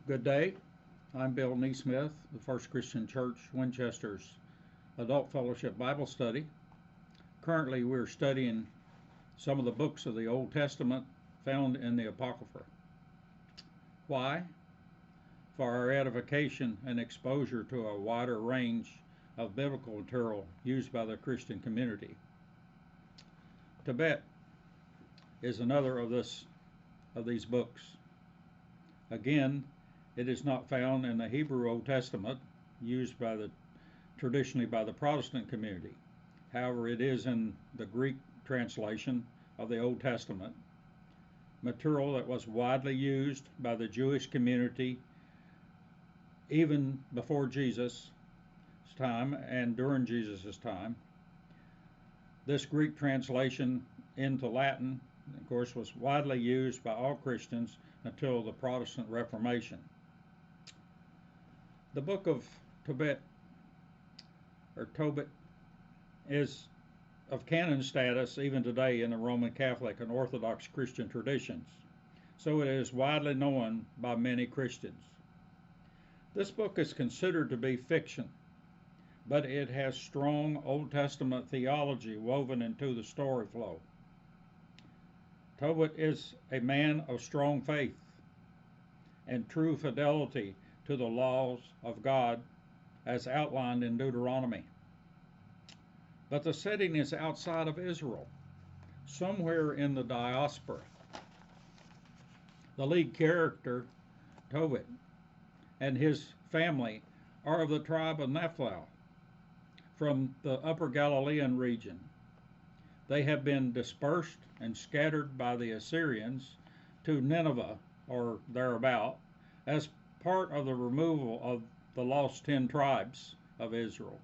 Good day. I'm Bill Nesmith, the First Christian Church, Winchester's Adult Fellowship Bible Study. Currently, we're studying some of the books of the Old Testament found in the apocrypha. Why? For our edification and exposure to a wider range of biblical material used by the Christian community. Tobit is another of these books. Again, it is not found in the Hebrew Old Testament used traditionally by the Protestant community. However, it is in the Greek translation of the Old Testament, material that was widely used by the Jewish community even before Jesus' time and during Jesus' time. This Greek translation into Latin, of course, was widely used by all Christians until the Protestant Reformation. The book of Tobit is of canon status even today in the Roman Catholic and Orthodox Christian traditions, so it is widely known by many Christians. This book is considered to be fiction, but it has strong Old Testament theology woven into the story flow. Tobit is a man of strong faith and true fidelity to the laws of God as outlined in Deuteronomy. But the setting is outside of Israel, somewhere in the diaspora. The lead character, Tobit, and his family are of the tribe of Naphtali from the upper Galilean region. They have been dispersed and scattered by the Assyrians to Nineveh or thereabout as part of the removal of the lost 10 tribes of Israel.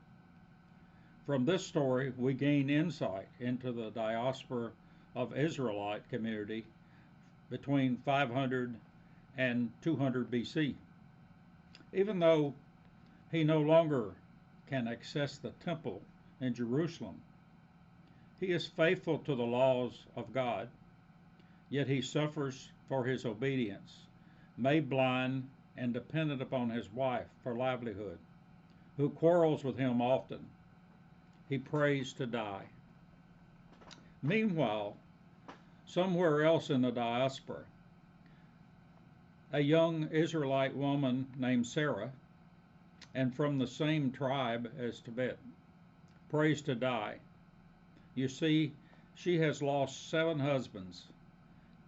From this story, we gain insight into the diaspora of Israelite community between 500 and 200 BC. Even though he no longer can access the temple in Jerusalem, he is faithful to the laws of God, yet he suffers for his obedience, made blind and dependent upon his wife for livelihood, who quarrels with him often. He prays to die. Meanwhile, somewhere else in the diaspora, a young Israelite woman named Sarah, and from the same tribe as Tobit, prays to die. You see, she has lost 7 husbands,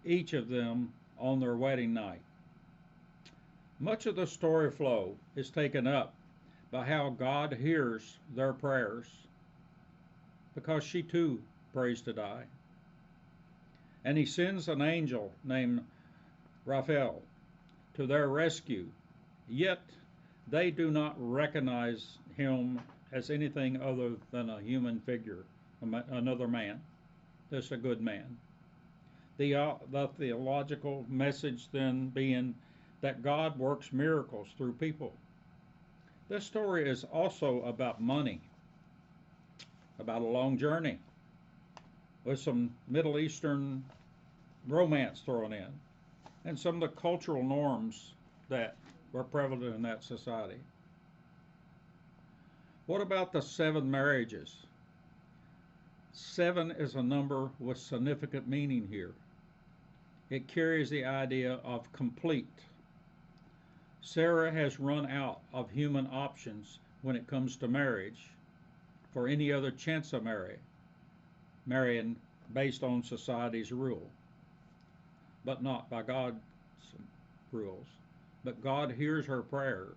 each of them on their wedding night. Much of the story flow is taken up by how God hears their prayers, because she too prays to die. And he sends an angel named Raphael to their rescue, yet they do not recognize him as anything other than a human figure, another man, just a good man. The theological message then being that God works miracles through people. This story is also about money, about a long journey, with some Middle Eastern romance thrown in, and some of the cultural norms that were prevalent in that society. What about the 7 marriages? 7 is a number with significant meaning here. It carries the idea of complete. Sarah has run out of human options when it comes to marriage for any other chance of marrying based on society's rule, but not by God's rules. But God hears her prayer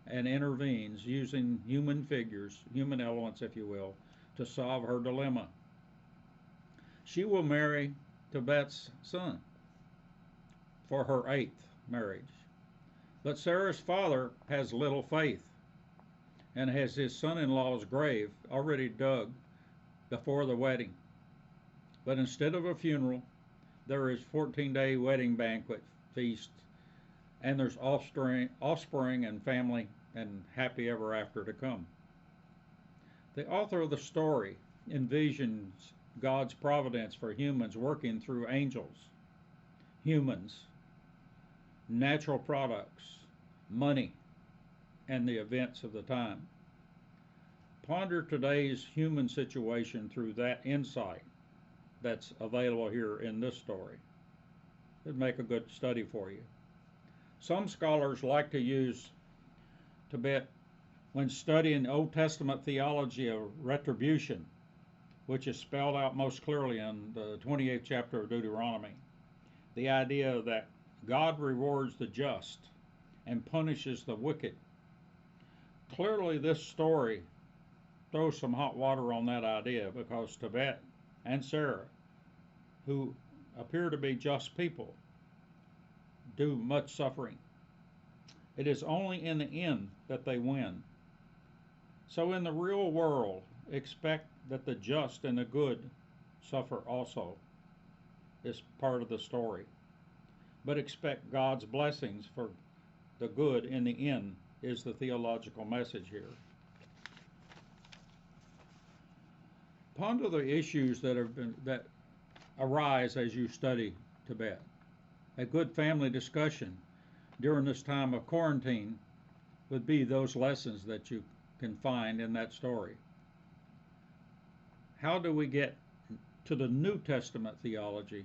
and intervenes using human figures, human elements, if you will, to solve her dilemma. She will marry Tobit's son for her 8th marriage. But Sarah's father has little faith and has his son-in-law's grave already dug before the wedding. But instead of a funeral, there is 14-day wedding banquet feast, and there's offspring and family and happy ever after to come. The author of the story envisions God's providence for humans working through angels, humans, natural products, money, and the events of the time. Ponder today's human situation through that insight that's available here in this story. It'd make a good study for you. Some scholars like to use Tobit when studying Old Testament theology of retribution, which is spelled out most clearly in the 28th chapter of Deuteronomy. The idea that God rewards the just and punishes the wicked. Clearly, this story throws some hot water on that idea because Tobit and Sarah, who appear to be just people, do much suffering. It is only in the end that they win. So in the real world, expect that the just and the good suffer also. It's part of the story. But expect God's blessings for the good in the end is the theological message here. Ponder the issues that arise as you study Tobit. A good family discussion during this time of quarantine would be those lessons that you can find in that story. How do we get to the New Testament theology,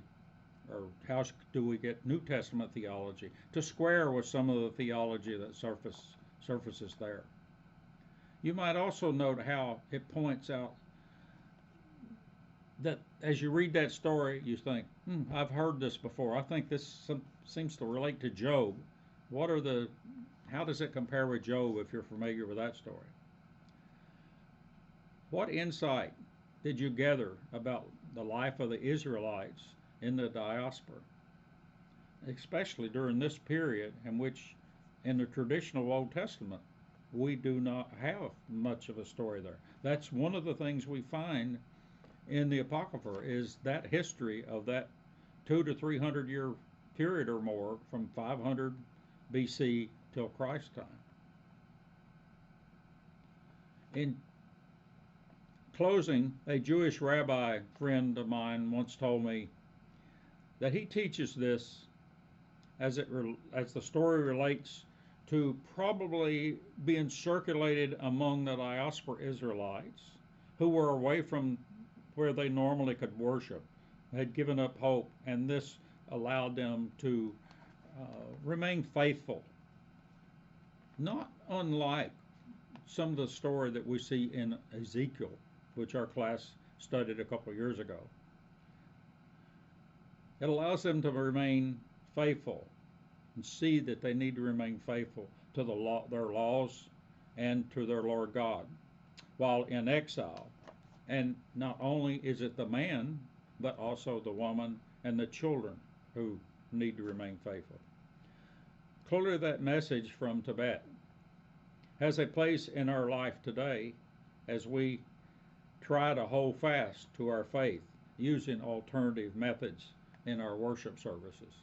or how do we get New Testament theology to square with some of the theology that surfaces there? You might also note how it points out that as you read that story, you think, I've heard this before. I think this seems to relate to Job. How does it compare with Job if you're familiar with that story? What insight did you gather about the life of the Israelites in the diaspora, especially during this period in which, in the traditional Old Testament, we do not have much of a story there? That's one of the things we find in the apocryphal, is that history of that 200 to 300 year period or more, from 500 BC till Christ's time. In closing, a Jewish rabbi friend of mine once told me that he teaches this as the story relates to probably being circulated among the diaspora Israelites who were away from where they normally could worship, had given up hope, and this allowed them to remain faithful. Not unlike some of the story that we see in Ezekiel, which our class studied a couple of years ago. It allows them to remain faithful and see that they need to remain faithful to their laws and to their Lord God while in exile. And not only is it the man, but also the woman and the children who need to remain faithful. Clearly, that message from Tobit has a place in our life today as we try to hold fast to our faith using alternative methods in our worship services.